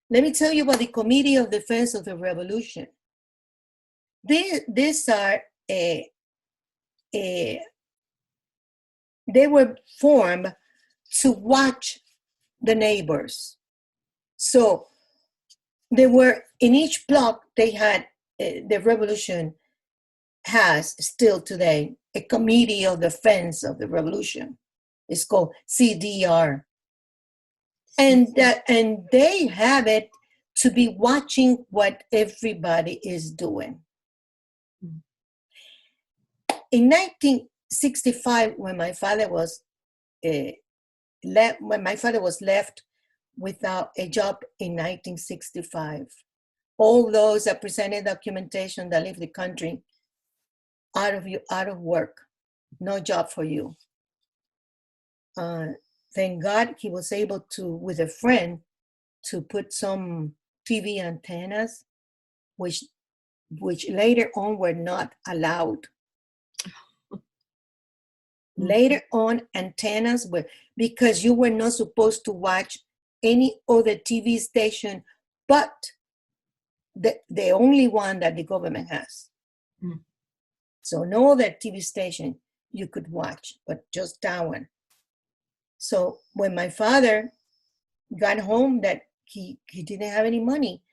let me tell you about the Committee of Defense of the Revolution. These are they were formed to watch the neighbors. So they were in each block. They had the revolution has still today a Committee of Defense of the Revolution. It's called CDR, and they have it to be watching what everybody is doing. In 1965, when my father was left without a job in 1965, all those that presented documentation that left the country out of work, no job for you. Thank God he was able to, with a friend, to put some TV antennas, which later on were not allowed. Later on, antennas were, because you were not supposed to watch any other TV station but the only one that the government has. So no other TV station you could watch, but just that one. So when my father got home, that he didn't have any money.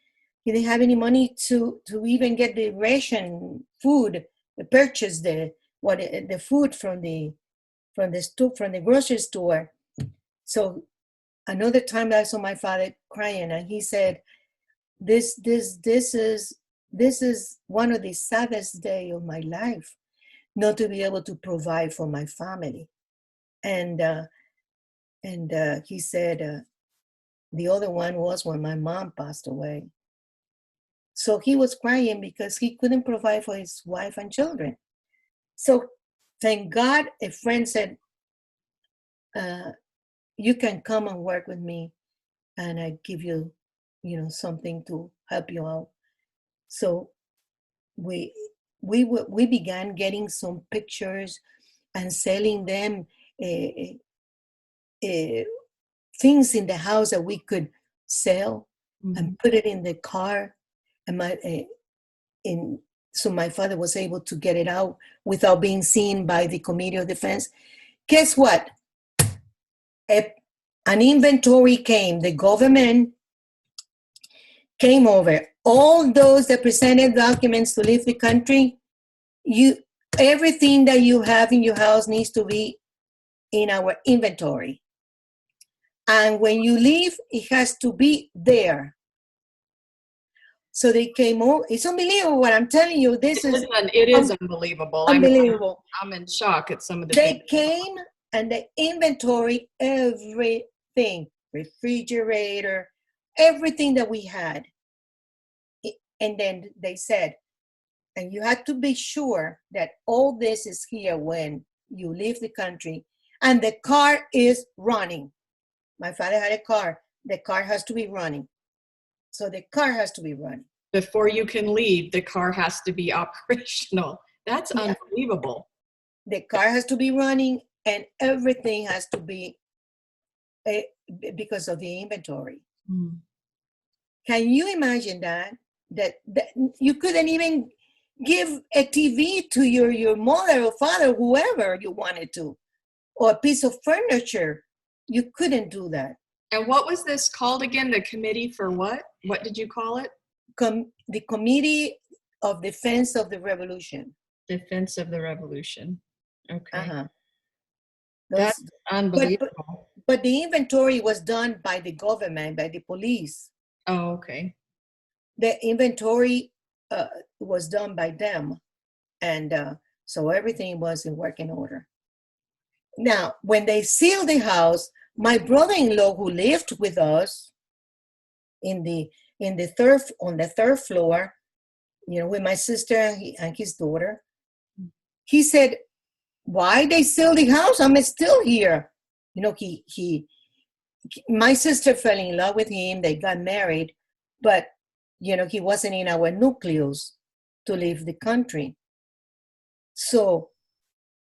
He didn't have any money to even get the ration food, purchase the food from the grocery store. So another time I saw my father crying, and he said, "This is one of the saddest days of my life, not to be able to provide for my family." And he said the other one was when my mom passed away. So he was crying because he couldn't provide for his wife and children. So thank God a friend said, you can come and work with me, and I give you, something to help you out. So we began getting some pictures and selling them, things in the house that we could sell and put it in the car, and so my father was able to get it out without being seen by the Committee of Defense. Guess what? An inventory came. The government came over. All those that presented documents to leave the country, everything that you have in your house needs to be in our inventory. And when you leave, it has to be there. So they came over. It's unbelievable what I'm telling you. It is unbelievable. Unbelievable. I'm in shock at some of the They came and they inventory everything, refrigerator, everything that we had. And then they said, and you have to be sure that all this is here when you leave the country, and the car is running. My father had a car. The car has to be running. So the car has to be running. Before you can leave, the car has to be operational. That's unbelievable. The car has to be running, and everything has to be because of the inventory. Can you imagine that you couldn't even give a TV to your mother or father, whoever you wanted to, or a piece of furniture? You couldn't do that. And what was this called again? The committee for what? What did you call it? The Committee of Defense of the Revolution. Defense of the Revolution. Okay. That's unbelievable. But the inventory was done by the government, by the police. Oh, okay. The inventory was done by them, and so everything was in working order. Now, when they sealed the house, my brother-in-law, who lived with us on the third floor, with my sister and his daughter, he said, "Why they seal the house? I'm still here." My sister fell in love with him. They got married, but he wasn't in our nucleus to leave the country. So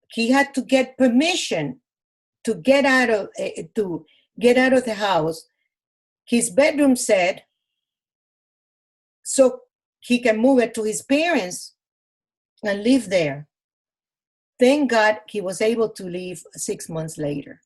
he had to get permission to get out of the house. His bedroom said so he can move it to his parents and live there. Thank God he was able to leave 6 months later.